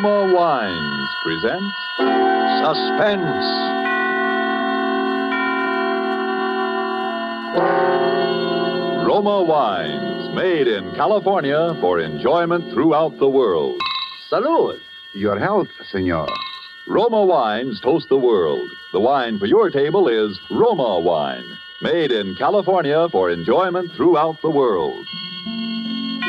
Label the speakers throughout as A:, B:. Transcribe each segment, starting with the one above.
A: Roma Wines presents Suspense. Roma Wines, made in California for enjoyment throughout the world.
B: Salud.
C: Your health, senor.
A: Roma Wines toast the world. The wine for your table is Roma Wine, made in California for enjoyment throughout the world.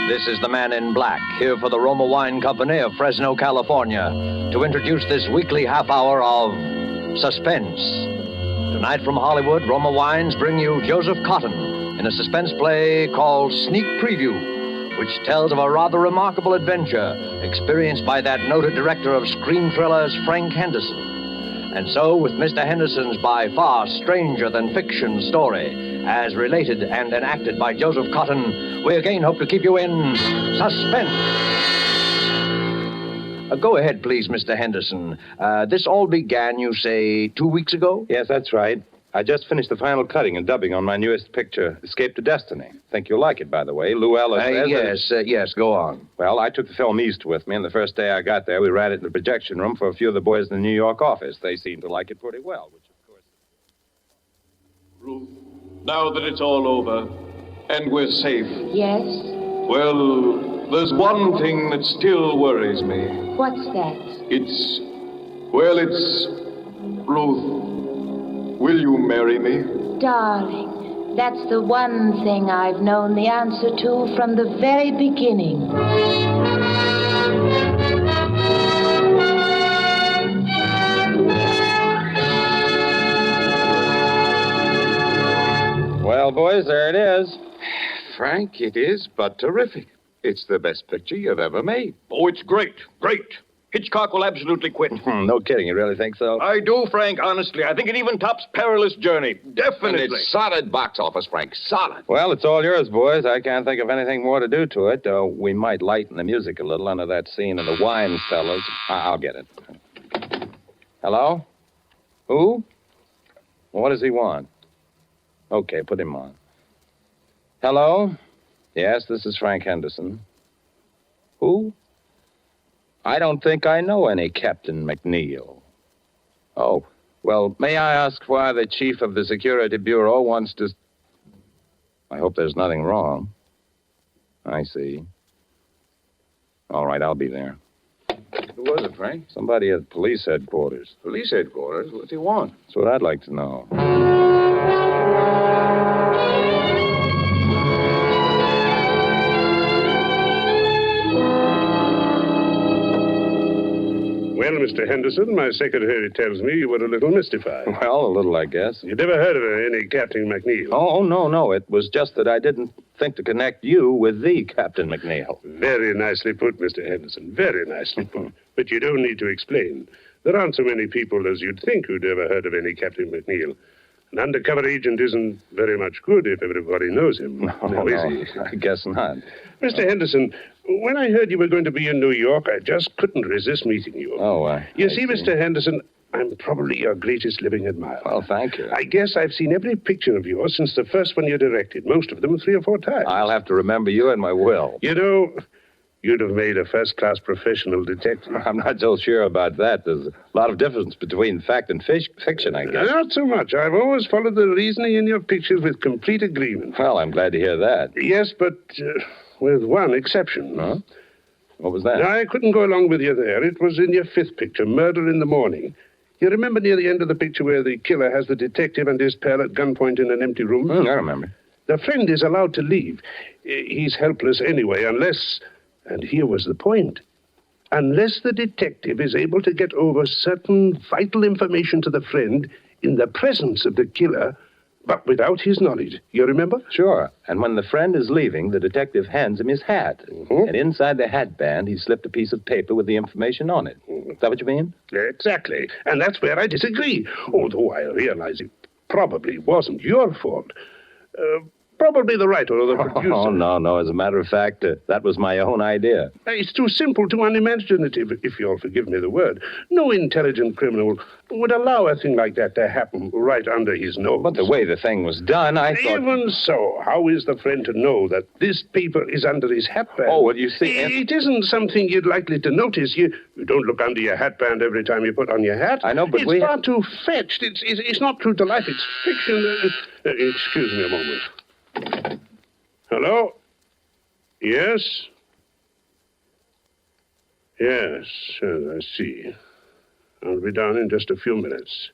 B: This is the man in black, here for the Roma Wine Company of Fresno, California, to introduce this weekly half hour of Suspense. Tonight from Hollywood, Roma Wines bring you Joseph Kearns in a suspense play called Sneak Preview, which tells of a rather remarkable adventure experienced by that noted director of screen thrillers, Frank Henderson. And so, with Mr. Henderson's by far stranger than fiction story, as related and enacted by Joseph Kearns, we again hope to keep you in suspense. Go ahead, please, Mr. Henderson. This all began, you say, 2 weeks ago?
D: Yes, that's right. I just finished the final cutting and dubbing on my newest picture, Escape to Destiny. Think you'll like it, by the way. Lou Ellis says...
B: Yes, go on.
D: Well, I took the film east with me, and the first day I got there, we ran it in the projection room for a few of the boys in the New York office. They seemed to like it pretty well, which, of course...
E: Ruth, now that it's all over, and we're safe...
F: Yes?
E: Well, there's one thing that still worries me.
F: What's that?
E: It's... Ruth... Will you marry me?
F: Darling, that's the one thing I've known the answer to from the very beginning.
D: Well, boys, there it is.
C: Frank, it is but terrific. It's the best picture you've ever made.
E: Oh, it's great. Great. Hitchcock will absolutely quit.
D: No kidding, you really think so?
E: I do, Frank, honestly. I think it even tops Perilous Journey. Definitely.
C: And it's solid box office, Frank. Solid.
D: Well, it's all yours, boys. I can't think of anything more to do to it. We might lighten the music a little under that scene of the wine fellas. I'll get it. Hello? Who? What does he want? Okay, put him on. Hello? Yes, this is Frank Henderson. Who? I don't think I know any Captain McNeil. Oh, well, may I ask why the chief of the Security Bureau wants to... I hope there's nothing wrong. I see. All right, I'll be there.
C: Who was it, Frank?
D: Somebody at police headquarters.
C: Police headquarters? What's he want?
D: That's what I'd like to know.
G: Well, Mr. Henderson, my secretary tells me you were a little mystified.
D: Well, a little, I guess.
G: You never heard of any Captain McNeil?
D: Oh, no. It was just that I didn't think to connect you with the Captain McNeil.
G: Very nicely put, Mr. Henderson. Very nicely put. But you don't need to explain. There aren't so many people as you'd think who'd ever heard of any Captain McNeil. An undercover agent isn't very much good if everybody knows him.
D: No,
G: is he?
D: I guess not.
G: Mr. Henderson, when I heard you were going to be in New York, I just couldn't resist meeting you. You see, Mr. Henderson, I'm probably your greatest living admirer.
D: Well, thank you.
G: I guess I've seen every picture of yours since the first one you directed, most of them 3 or 4 times.
D: I'll have to remember you in my will.
G: You know, you'd have made a first-class professional detective.
D: I'm not so sure about that. There's a lot of difference between fact and fiction, I guess.
G: Not so much. I've always followed the reasoning in your pictures with complete agreement.
D: Well, I'm glad to hear that.
G: Yes, but with one exception.
D: Huh? What was that?
G: I couldn't go along with you there. It was in your 5th picture, Murder in the Morning. You remember near the end of the picture where the killer has the detective and his pal at gunpoint in an empty room?
D: I remember.
G: The friend is allowed to leave. He's helpless anyway, unless... And here was the point. Unless the detective is able to get over certain vital information to the friend in the presence of the killer, but without his knowledge. You remember?
D: Sure. And when the friend is leaving, the detective hands him his hat. Mm-hmm. And inside the hat band, he slipped a piece of paper with the information on it. Is that what you mean?
G: Exactly. And that's where I disagree. Although I realize it probably wasn't your fault. probably the writer or the producer.
D: Oh, no. As a matter of fact, that was my own idea.
G: It's too simple, too unimaginative, if you'll forgive me the word. No intelligent criminal would allow a thing like that to happen right under his nose.
D: But the way the thing was done, I thought...
G: Even so, how is the friend to know that this paper is under his hatband?
D: Oh, well, you see...
G: It isn't something you'd likely to notice. You don't look under your hatband every time you put on your hat.
D: I know, but
G: it's far too fetched. It's not true to life. It's fiction. Excuse me a moment. Hello? Yes? Yes, I see. I'll be down in just a few minutes.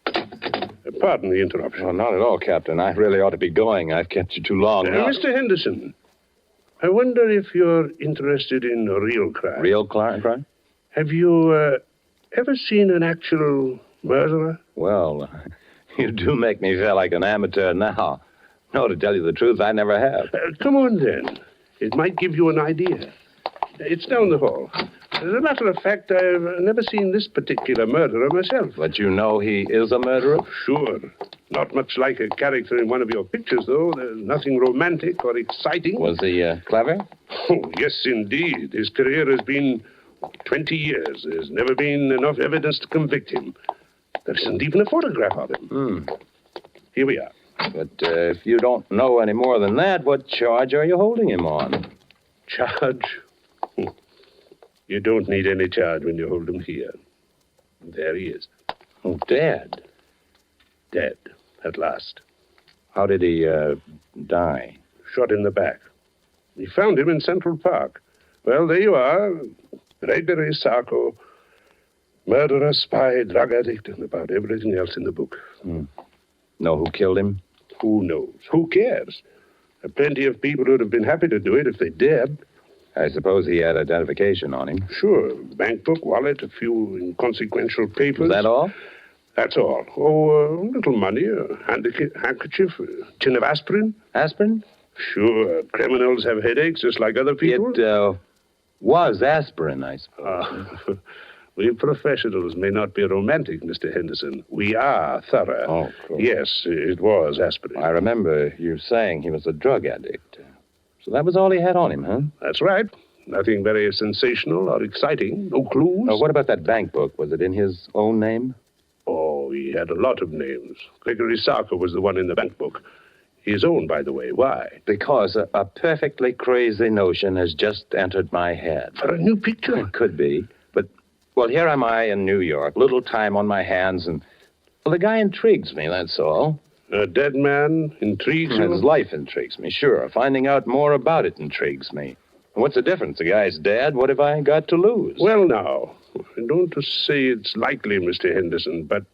G: Pardon the interruption.
D: Oh, not at all, Captain. I really ought to be going. I've kept you too long now.
G: Mr. Henderson, I wonder if you're interested in real crime.
D: Real crime?
G: Have you ever seen an actual murderer?
D: Well, you do make me feel like an amateur now. No, to tell you the truth, I never have.
G: Come on, then. It might give you an idea. It's down the hall. As a matter of fact, I've never seen this particular murderer myself.
D: But you know he is a murderer?
G: Sure. Not much like a character in one of your pictures, though. There's nothing romantic or exciting.
D: Was he clever?
G: Oh, yes, indeed. His career has been 20 years. There's never been enough evidence to convict him. There isn't even a photograph of him. Here we are.
D: But if you don't know any more than that, what charge are you holding him on?
G: Charge? You don't need any charge when you hold him here. There he is.
D: Oh, dead.
G: Dead, at last.
D: How did he die?
G: Shot in the back. We found him in Central Park. Well, there you are. Gregory Sarko. Murderer, spy, drug addict, and about everything else in the book.
D: Know who killed him?
G: Who knows? Who cares? There are plenty of people who'd have been happy to do it if they dared.
D: I suppose he had identification on him.
G: Sure. Bank book, wallet, a few inconsequential papers.
D: Was that all?
G: That's all. Oh, a little money, a handkerchief, a tin of aspirin.
D: Aspirin?
G: Sure. Criminals have headaches just like other people.
D: It was aspirin, I suppose.
G: We professionals may not be romantic, Mr. Henderson. We are thorough.
D: Oh, cool.
G: Yes, it was aspirin.
D: I remember you saying he was a drug addict. So that was all he had on him, huh?
G: That's right. Nothing very sensational or exciting. No clues.
D: What about that bank book? Was it in his own name?
G: Oh, he had a lot of names. Gregory Sarko was the one in the bank book. His own, by the way. Why?
D: Because a perfectly crazy notion has just entered my head.
G: For a new picture?
D: It could be. Well, here am I in New York, little time on my hands, and, well, the guy intrigues me, that's all.
G: A dead man intrigues you?
D: His life intrigues me, sure. Finding out more about it intrigues me. And what's the difference? The guy's dead. What have I got to lose?
G: Well, now, I don't say it's likely, Mr. Henderson, but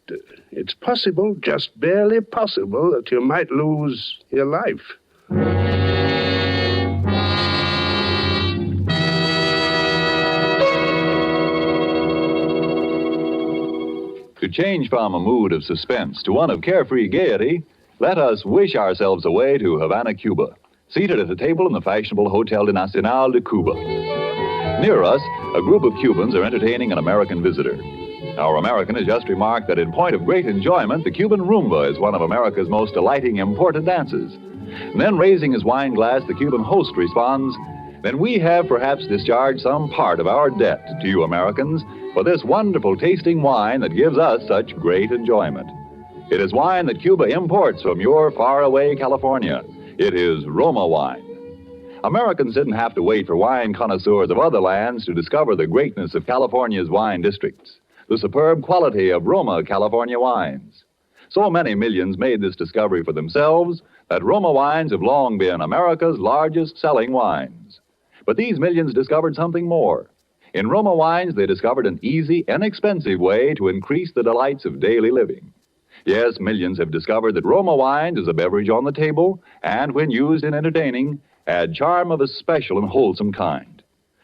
G: it's possible, just barely possible, that you might lose your life.
A: To change from a mood of suspense to one of carefree gaiety, let us wish ourselves away to Havana, Cuba, seated at a table in the fashionable Hotel Nacional de Cuba. Near us, a group of Cubans are entertaining an American visitor. Our American has just remarked that in point of great enjoyment, the Cuban rumba is one of America's most delighting imported dances. And then, raising his wine glass, the Cuban host responds, "Then we have perhaps discharged some part of our debt to you Americans for this wonderful tasting wine that gives us such great enjoyment. It is wine that Cuba imports from your faraway California. It is Roma wine." Americans didn't have to wait for wine connoisseurs of other lands to discover the greatness of California's wine districts, the superb quality of Roma California wines. So many millions made this discovery for themselves that Roma wines have long been America's largest selling wines. But these millions discovered something more. In Roma wines, they discovered an easy, inexpensive way to increase the delights of daily living. Yes, millions have discovered that Roma wines is a beverage on the table, and when used in entertaining, add charm of a special and wholesome kind.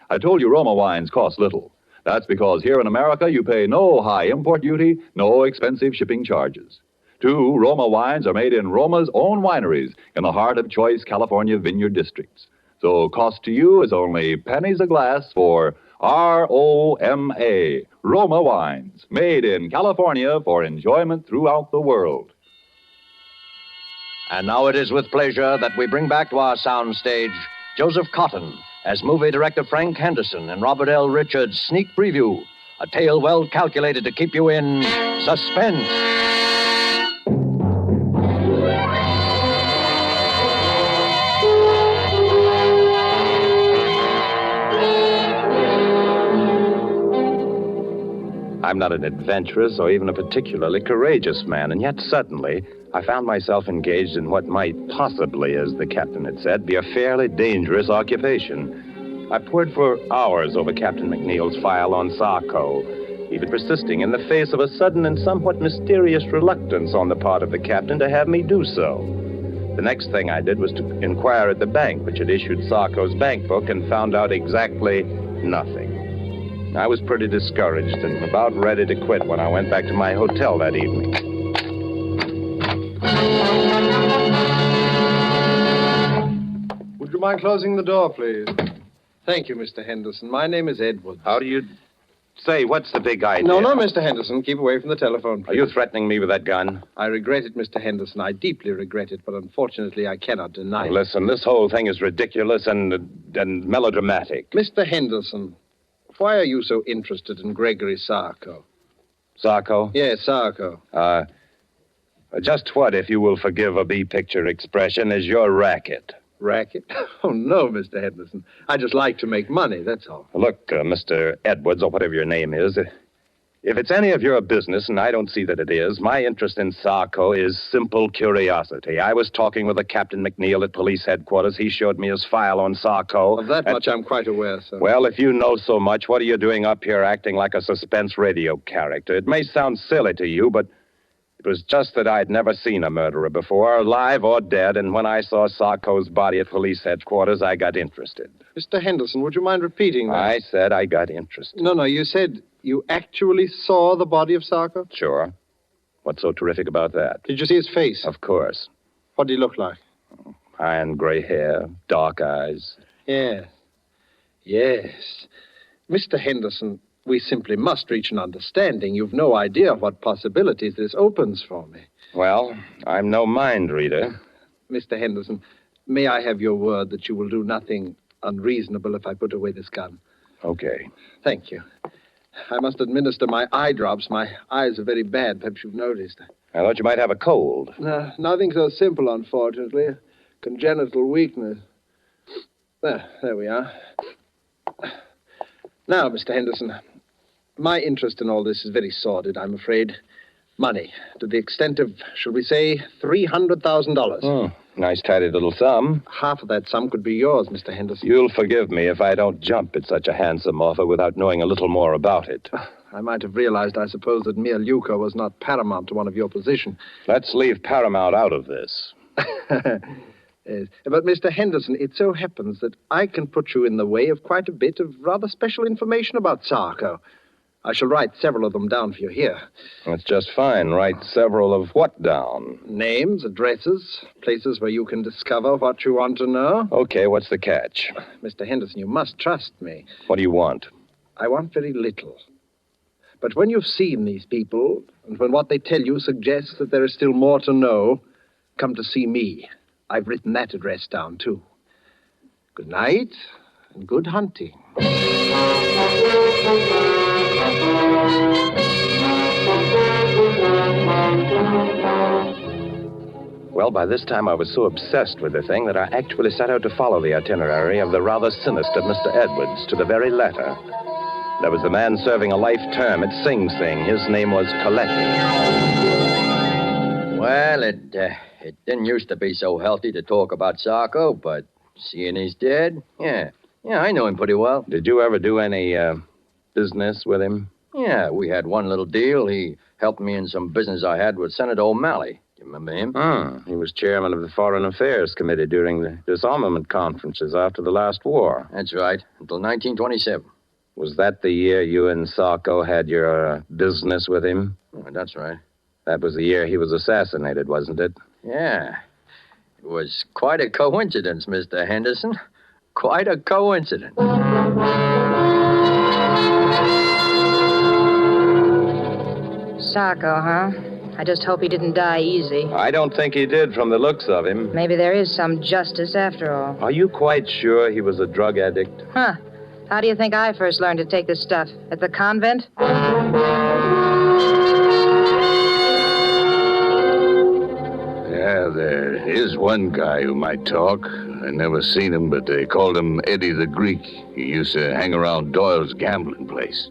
A: I told you Roma wines cost little. That's because here in America, you pay no high import duty, no expensive shipping charges. 2 Roma wines are made in Roma's own wineries in the heart of choice California vineyard districts. So cost to you is only pennies a glass for R-O-M-A, Roma wines, made in California for enjoyment throughout the world.
B: And now it is with pleasure that we bring back to our soundstage Joseph Cotton as movie director Frank Henderson and Robert L. Richards' sneak preview, a tale well calculated to keep you in suspense.
D: I'm not an adventurous or even a particularly courageous man, and yet suddenly I found myself engaged in what might possibly, as the captain had said, be a fairly dangerous occupation. I pored for hours over Captain McNeil's file on Sarko, even persisting in the face of a sudden and somewhat mysterious reluctance on the part of the captain to have me do so. The next thing I did was to inquire at the bank, which had issued Sarko's bank book, and found out exactly nothing. I was pretty discouraged and about ready to quit when I went back to my hotel that evening.
H: Would you mind closing the door, please? Thank you, Mr. Henderson. My name is Edwards.
D: How do you say? What's the big idea?
H: No, Mr. Henderson. Keep away from the telephone, please.
D: Are you threatening me with that gun?
H: I regret it, Mr. Henderson. I deeply regret it, but unfortunately I cannot deny it.
D: Listen, this whole thing is ridiculous and melodramatic.
H: Mr. Henderson, why are you so interested in Gregory Sarko?
D: Sarko?
H: Yes, Sarko.
D: Just what, if you will forgive a B-picture expression, is your racket?
H: Racket? Oh, no, Mr. Henderson. I just like to make money, that's all.
D: Look, Mr. Edwards, or whatever your name is, if it's any of your business, and I don't see that it is, my interest in Sarko is simple curiosity. I was talking with a Captain McNeil at police headquarters. He showed me his file on Sarko.
H: Of that much I'm quite aware, sir.
D: Well, if you know so much, what are you doing up here acting like a suspense radio character? It may sound silly to you, but it was just that I'd never seen a murderer before, alive or dead, and when I saw Sarko's body at police headquarters, I got interested.
H: Mr. Henderson, would you mind repeating that?
D: I said I got interested.
H: No, you said you actually saw the body of Sarko?
D: Sure. What's so terrific about that?
H: Did you see his face?
D: Of course.
H: What did he look like?
D: Iron gray hair, dark eyes.
H: Yes. Mr. Henderson, we simply must reach an understanding. You've no idea what possibilities this opens for me.
D: Well, I'm no mind reader.
H: Mr. Henderson, may I have your word that you will do nothing unreasonable if I put away this gun?
D: Okay.
H: Thank you. I must administer my eye drops. My eyes are very bad. Perhaps you've noticed.
D: I thought you might have a cold.
H: No, nothing so simple, unfortunately. Congenital weakness. There we are. Now, Mr. Henderson, my interest in all this is very sordid, I'm afraid. Money, to the extent of, shall we say, $300,000.
D: Nice tidy little sum.
H: Half of that sum could be yours, Mr. Henderson.
D: You'll forgive me if I don't jump at such a handsome offer without knowing a little more about it.
H: I might have realized, I suppose, that mere lucre was not paramount to one of your position.
D: Let's leave paramount out of this.
H: Yes. But, Mr. Henderson, it so happens that I can put you in the way of quite a bit of rather special information about Sarko. I shall write several of them down for you here.
D: That's just fine. Write several of what down?
H: Names, addresses, places where you can discover what you want to know.
D: Okay, what's the catch?
H: Mr. Henderson, you must trust me.
D: What do you want?
H: I want very little. But when you've seen these people, and when what they tell you suggests that there is still more to know, come to see me. I've written that address down, too. Good night, and good hunting.
D: Well, by this time I was so obsessed with the thing that I actually set out to follow the itinerary of the rather sinister Mr. Edwards to the very letter. There was the man serving a life term at Sing Sing. His name was Coletti.
B: Well, it didn't used to be so healthy to talk about Sarko, but seeing he's dead, yeah, I know him pretty well.
D: Did you ever do any business with him?
B: Yeah, we had one little deal. He helped me in some business I had with Senator O'Malley. You remember him?
D: He was chairman of the Foreign Affairs Committee during the disarmament conferences after the last war.
B: That's right, until 1927.
D: Was that the year you and Sarko had your business with him?
B: Oh, that's right.
D: That was the year he was assassinated, wasn't it?
B: Yeah. It was quite a coincidence, Mr. Henderson. Quite a coincidence.
I: Sarko, huh? I just hope he didn't die easy.
D: I don't think he did from the looks of him.
I: Maybe there is some justice after all.
D: Are you quite sure he was a drug addict?
I: Huh. How do you think I first learned to take this stuff? At the convent?
C: Yeah, there is one guy who might talk. I never seen him, but they called him Eddie the Greek. He used to hang around Doyle's gambling place.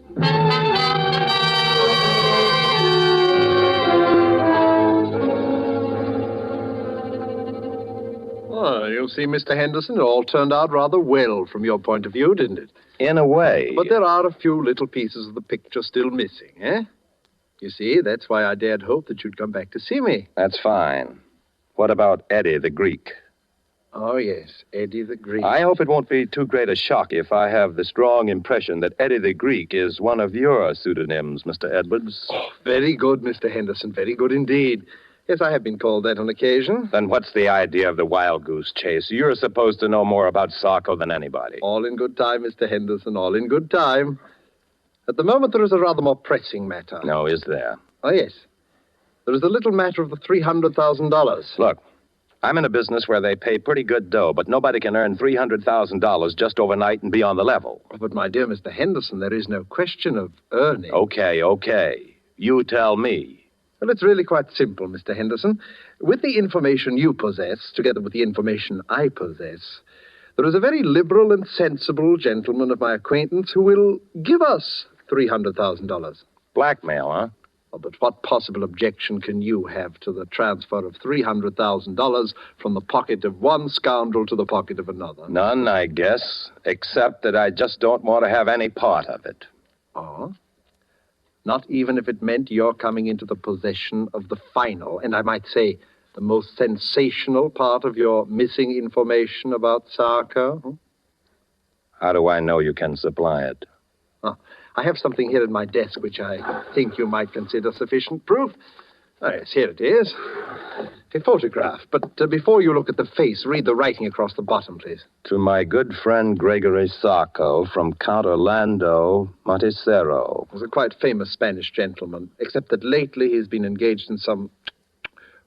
H: Oh, you see, Mr. Henderson, it all turned out rather well from your point of view, didn't it?
D: In a way.
H: But there are a few little pieces of the picture still missing, eh? You see, that's why I dared hope that you'd come back to see me.
D: That's fine. What about Eddie the Greek?
H: Oh, yes, Eddie the Greek.
D: I hope it won't be too great a shock if I have the strong impression that Eddie the Greek is one of your pseudonyms, Mr. Edwards.
H: Oh, very good, Mr. Henderson, very good indeed. Yes, I have been called that on occasion.
D: Then what's the idea of the wild goose chase? You're supposed to know more about Sarko than anybody.
H: All in good time, Mr. Henderson, all in good time. At the moment, there is a rather more pressing matter.
D: No, is there?
H: Oh, yes. There is the little matter of the $300,000.
D: Look, I'm in a business where they pay pretty good dough, but nobody can earn $300,000 just overnight and be on the level.
H: Oh, but, my dear Mr. Henderson, there is no question of earning.
D: Okay. You tell me.
H: Well, it's really quite simple, Mr. Henderson. With the information you possess, together with the information I possess, there is a very liberal and sensible gentleman of my acquaintance who will give us $300,000.
D: Blackmail, huh?
H: Oh, but what possible objection can you have to the transfer of $300,000 from the pocket of one scoundrel to the pocket of another?
D: None, I guess, except that I just don't want to have any part of it.
H: Oh? Not even if it meant your coming into the possession of the final, and I might say the most sensational part of your missing information about Sarko?
D: How do I know you can supply it?
H: Oh, I have something here at my desk which I think you might consider sufficient proof. Oh, yes, here it is. A photograph. But before you look at the face, read the writing across the bottom, please.
D: To my good friend Gregory Sarko from Count Orlando Montecero.
H: He's a quite famous Spanish gentleman, except that lately he's been engaged in some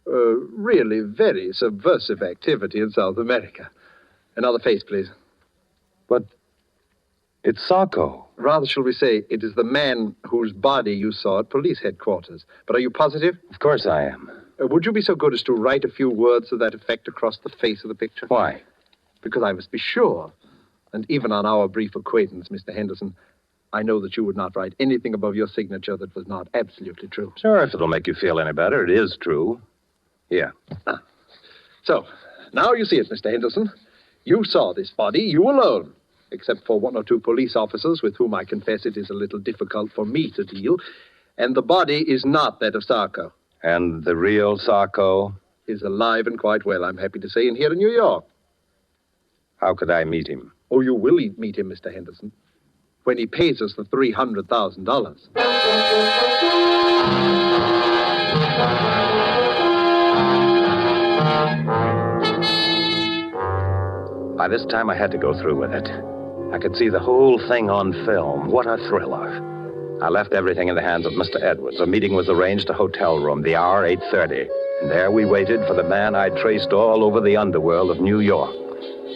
H: really very subversive activity in South America. Another face, please.
D: But it's Sarko.
H: Rather, shall we say, it is the man whose body you saw at police headquarters. But are you positive?
D: Of course I am.
H: Would you be so good as to write a few words to that effect across the face of the picture?
D: Why?
H: Because I must be sure. And even on our brief acquaintance, Mr. Henderson, I know that you would not write anything above your signature that was not absolutely true.
D: Sure, if it'll make you feel any better, it is true. Here.
H: So, now you see it, Mr. Henderson. You saw this body, you alone. Except for one or two police officers with whom I confess it is a little difficult for me to deal. And the body is not that of Sarko.
D: And the real Sarko?
H: Is alive and quite well, I'm happy to say, and here in New York.
D: How could I meet him?
H: Oh, you will meet him, Mr. Henderson, when he pays us the $300,000.
D: By this time, I had to go through with it. I could see the whole thing on film. What a thriller. I left everything in the hands of Mr. Edwards. A meeting was arranged, a hotel room, the hour 8:30. And there we waited for the man I'd traced all over the underworld of New York.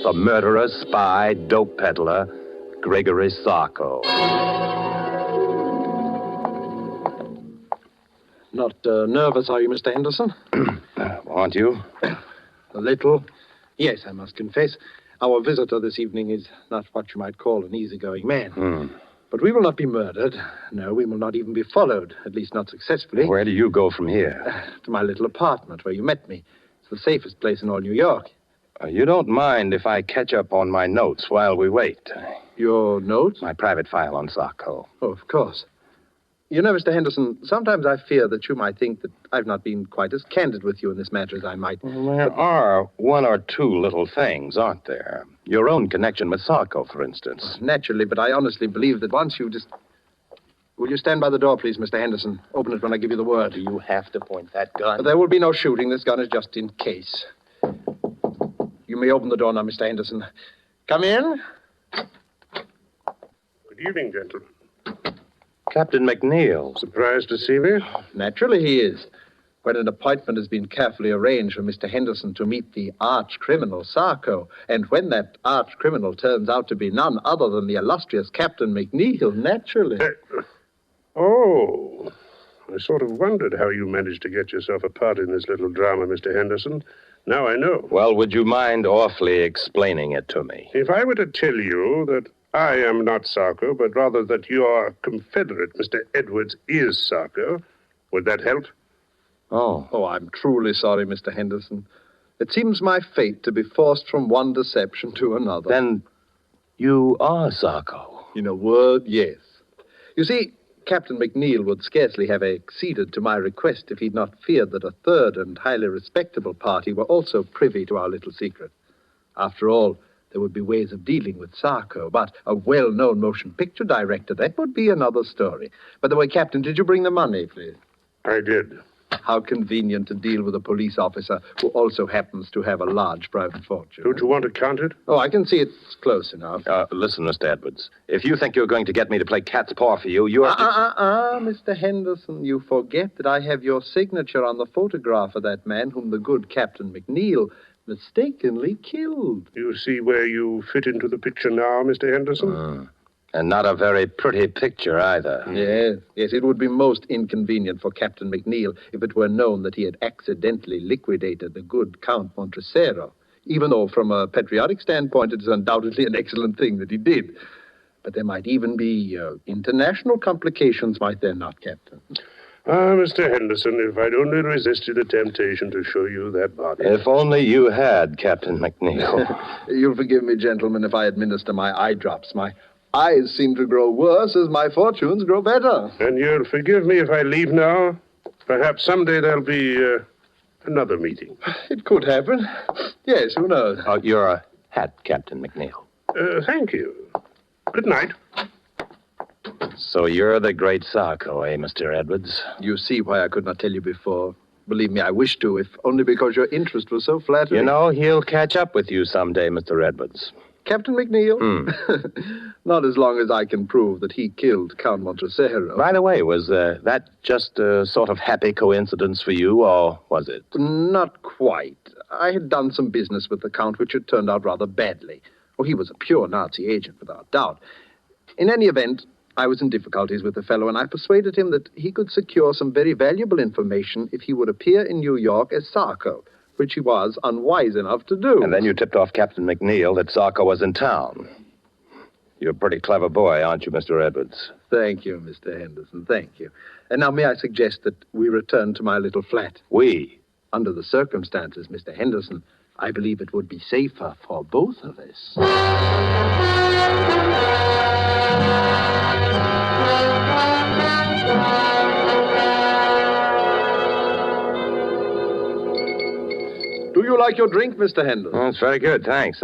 D: The murderer, spy, dope peddler, Gregory Sarko.
H: Not nervous, are you, Mr. Henderson?
D: Aren't you?
H: A little. Yes, I must confess. Our visitor this evening is not what you might call an easygoing man. But we will not be murdered. No, we will not even be followed, at least not successfully.
D: Where do you go from here?
H: To my little apartment where you met me. It's the safest place in all New York.
D: You don't mind if I catch up on my notes while we wait?
H: Your notes?
D: My private file on Sarko.
H: Oh, of course. You know, Mr. Henderson, sometimes I fear that you might think that I've not been quite as candid with you in this matter as I might.
D: Well, there are one or two little things, aren't there? Your own connection with Sarko, for instance.
H: Naturally, but I honestly believe that once you just... Will you stand by the door, please, Mr. Henderson? Open it when I give you the word.
D: Do you have to point that gun?
H: There will be no shooting. This gun is just in case. You may open the door now, Mr. Henderson. Come in.
G: Good evening, gentlemen.
D: Captain McNeil.
G: Surprised to see me?
H: Naturally he is. when an appointment has been carefully arranged for Mr. Henderson to meet the arch-criminal Sarko, and when that arch-criminal turns out to be none other than the illustrious Captain McNeil, naturally.
G: Oh, I sort of wondered how you managed to get yourself a part in this little drama, Mr. Henderson. Now I know.
D: Well, would you mind awfully explaining it to me?
G: If I were to tell you that I am not Sarko, but rather that your confederate, Mr. Edwards, is Sarko, would that help?
H: Oh, I'm truly sorry, Mr. Henderson. It seems my fate to be forced from one deception to another.
D: Then you are Sarko.
H: In a word, yes. You see, Captain McNeil would scarcely have acceded to my request if he'd not feared that a third and highly respectable party were also privy to our little secret. After all, there would be ways of dealing with Sarko, but a well-known motion picture director, that would be another story. By the way, Captain, did you bring the money, please?
G: I did.
H: How convenient to deal with a police officer who also happens to have a large private fortune.
G: Don't you want to count it?
H: Oh, I can see it's close enough.
D: Listen, Mr. Edwards, if you think you're going to get me to play cat's paw for you, you are...
H: Mr. Henderson, you forget that I have your signature on the photograph of that man whom the good Captain McNeil mistakenly killed.
G: You see where you fit into the picture now, Mr. Henderson?
D: And not a very pretty picture either.
H: Yes, it would be most inconvenient for Captain McNeil if it were known that he had accidentally liquidated the good Count Montresero, even though from a patriotic standpoint it is undoubtedly an excellent thing that he did. But there might even be international complications, might there not, Captain?
G: Mr. Henderson, if I'd only resisted the temptation to show you that body.
D: If only you had, Captain McNeil.
H: You'll forgive me, gentlemen, if I administer my eye drops. My eyes seem to grow worse as my fortunes grow better.
G: And you'll forgive me if I leave now? Perhaps someday there'll be another meeting.
H: It could happen. Yes, who knows?
D: Your hat, Captain McNeil.
G: Thank you. Good night.
D: So you're the great Sarko, eh, Mr. Edwards?
H: You see why I could not tell you before. Believe me, I wish to, if only because your interest was so flattering.
D: You know, he'll catch up with you someday, Mr. Edwards.
H: Captain McNeil? Not as long as I can prove that he killed Count Montresero.
D: By the way, was that just a sort of happy coincidence for you, or was it?
H: Not quite. I had done some business with the Count, which had turned out rather badly. Oh, he was a pure Nazi agent, without doubt. In any event, I was in difficulties with the fellow, and I persuaded him that he could secure some very valuable information if he would appear in New York as Sarko, which he was unwise enough to do.
D: And then you tipped off Captain McNeil that Sarko was in town. You're a pretty clever boy, aren't you, Mr. Edwards?
H: Thank you, Mr. Henderson, thank you. And now may I suggest that we return to my little flat?
D: We?
H: Under the circumstances, Mr. Henderson, I believe it would be safer for both of us. Do you like your drink, Mr. Henderson?
D: That's very good. Thanks.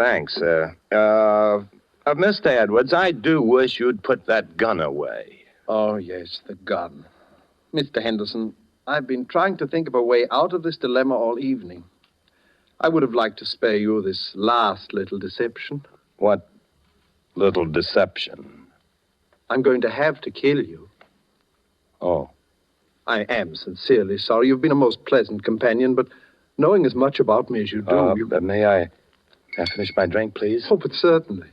D: Mr. Edwards, I do wish you'd put that gun away.
H: Oh, yes, the gun. Mr. Henderson, I've been trying to think of a way out of this dilemma all evening. I would have liked to spare you this last little deception.
D: What little deception?
H: I'm going to have to kill you.
D: Oh.
H: I am sincerely sorry. You've been a most pleasant companion, but knowing as much about me as you do...
D: May I finish my drink, please?
H: Oh, but certainly.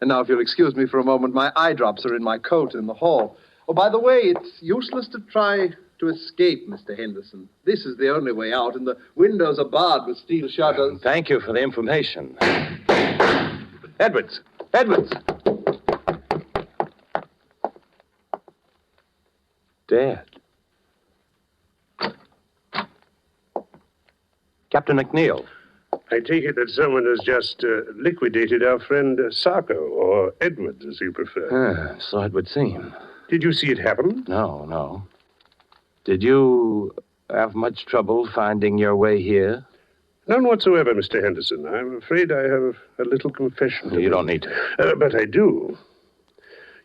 H: And now, if you'll excuse me for a moment, my eye drops are in my coat in the hall. Oh, by the way, it's useless to try to escape, Mr. Henderson. This is the only way out, and the windows are barred with steel shutters.
D: Thank you for the information. Edwards! Edwards! Dead. Captain McNeil.
G: I take it that someone has just liquidated our friend Sarko, or Edwards, as you prefer.
D: So it would seem.
G: Did you see it happen?
D: No. Did you have much trouble finding your way here?
G: None whatsoever, Mr. Henderson. I'm afraid I have a little confession.
D: You don't need to.
G: But I do.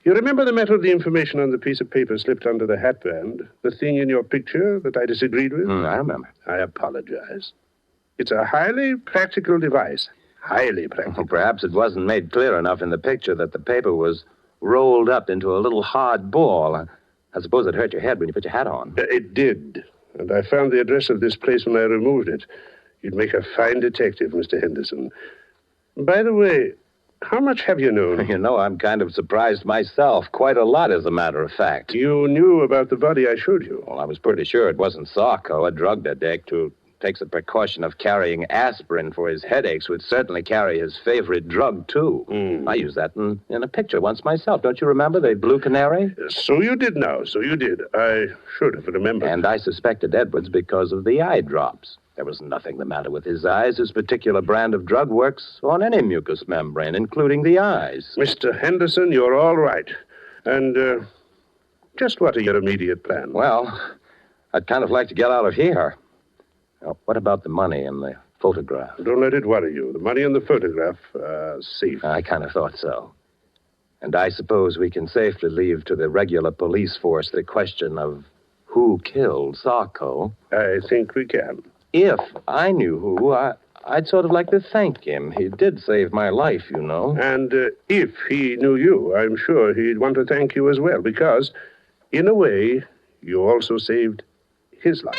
G: You remember the matter of the information on the piece of paper slipped under the hatband? The thing in your picture that I disagreed with?
D: I remember.
G: I apologize. It's a highly practical device. Highly practical.
D: Well, perhaps it wasn't made clear enough in the picture that the paper was rolled up into a little hard ball. I suppose it hurt your head when you put your hat on.
G: It did. and I found the address of this place when I removed it. You'd make a fine detective, Mr. Henderson. By the way, how much have you known?
D: You know, I'm kind of surprised myself. Quite a lot, as a matter of fact.
G: You knew about the body I showed you?
D: Well, I was pretty sure it wasn't Sarko, a drug addict who takes the precaution of carrying aspirin for his headaches, would certainly carry his favorite drug, too. I used that in a picture once myself. Don't you remember the Blue Canary?
G: So you did now, so you did. I should have remembered.
D: And I suspected Edwards because of the eye drops. There was nothing the matter with his eyes. His particular brand of drug works on any mucous membrane, including the eyes.
G: Mr. Henderson, you're all right. And just what are your immediate plans?
D: Well, I'd kind of like to get out of here. Now, what about the money and the photograph?
G: Don't let it worry you. The money and the photograph are safe.
D: I kind of thought so. And I suppose we can safely leave to the regular police force the question of who killed Sarko.
G: I think we can.
D: If I knew who, I'd sort of like to thank him. He did save my life, you know.
G: And if he knew you, I'm sure he'd want to thank you as well, because, in a way, you also saved his life.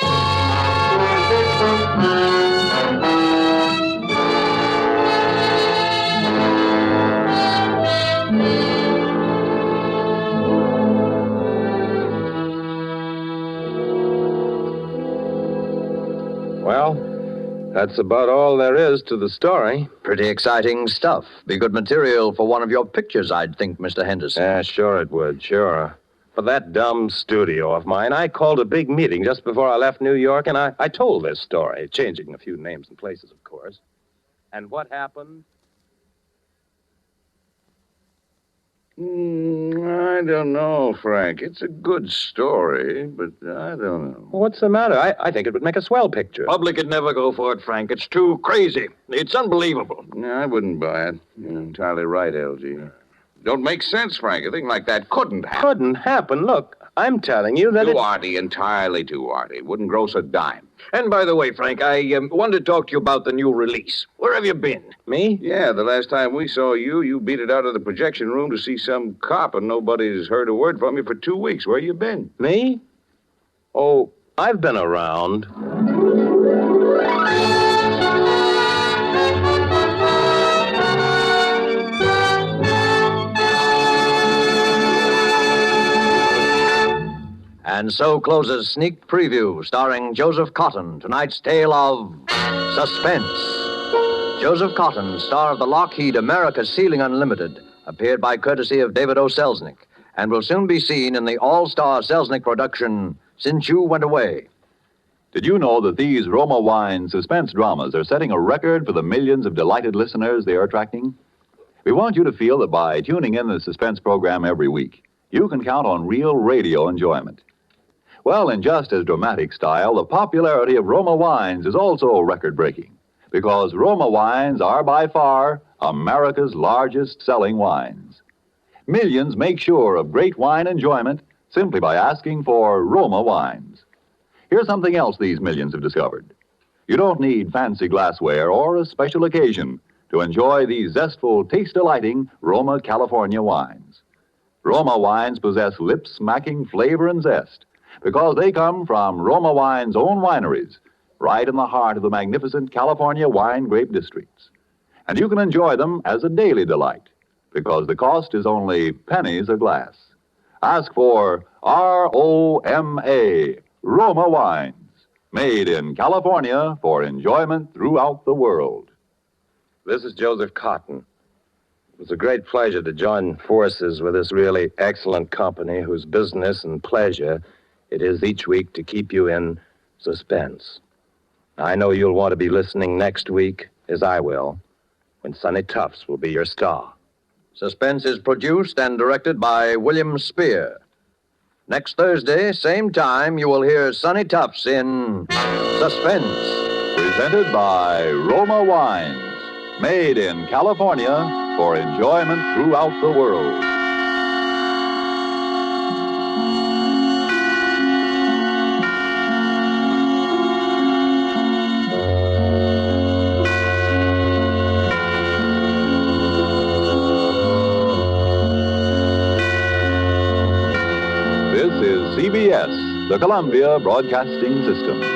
D: Well, that's about all there is to the story.
B: Pretty exciting stuff. Be good material for one of your pictures, I'd think, Mr. Henderson.
D: Yeah, sure it would, sure. For that dumb studio of mine, I called a big meeting just before I left New York, and I told this story, changing a few names and places, of course. And what happened?
C: I don't know, Frank. It's a good story, but I don't know.
D: What's the matter? I think it would make a swell picture.
B: Public would never go for it, Frank. It's too crazy. It's unbelievable.
C: No, I wouldn't buy it. You're entirely right, LG. Don't make sense, Frank. A thing like that couldn't happen.
D: Couldn't happen. Look, I'm telling you that
C: Too arty, entirely too arty. Wouldn't gross a dime.
B: And by the way, Frank, I wanted to talk to you about the new release. Where have you been?
D: Me?
C: Yeah, the last time we saw you, you beat it out of the projection room to see some cop, and nobody's heard a word from you for 2 weeks. Where you been?
D: Me? Oh, I've been around.
B: And so closes Sneak Preview, starring Joseph Cotton, tonight's tale of Suspense. Joseph Cotton, star of the Lockheed America's Ceiling Unlimited, appeared by courtesy of David O. Selznick, and will soon be seen in the all-star Selznick production, Since You Went Away.
A: Did you know that these Roma Wine suspense dramas are setting a record for the millions of delighted listeners they are attracting? We want you to feel that by tuning in the suspense program every week, you can count on real radio enjoyment. Well, in just as dramatic style, the popularity of Roma wines is also record-breaking, because Roma wines are by far America's largest selling wines. Millions make sure of great wine enjoyment simply by asking for Roma wines. Here's something else these millions have discovered. You don't need fancy glassware or a special occasion to enjoy these zestful, taste-delighting Roma California wines. Roma wines possess lip-smacking flavor and zest because they come from Roma Wine's own wineries, right in the heart of the magnificent California wine grape districts. And you can enjoy them as a daily delight because the cost is only pennies a glass. Ask for R-O-M-A, Roma Wines, made in California for enjoyment throughout the world.
D: This is Joseph Cotton. It was a great pleasure to join forces with this really excellent company whose business and pleasure it is each week to keep you in suspense. I know you'll want to be listening next week, as I will, when Sonny Tufts will be your star.
B: Suspense is produced and directed by William Spear. Next Thursday, same time, you will hear Sonny Tufts in Suspense.
A: Presented by Roma Wines, made in California for enjoyment throughout the world. This is CBS, the Columbia Broadcasting System.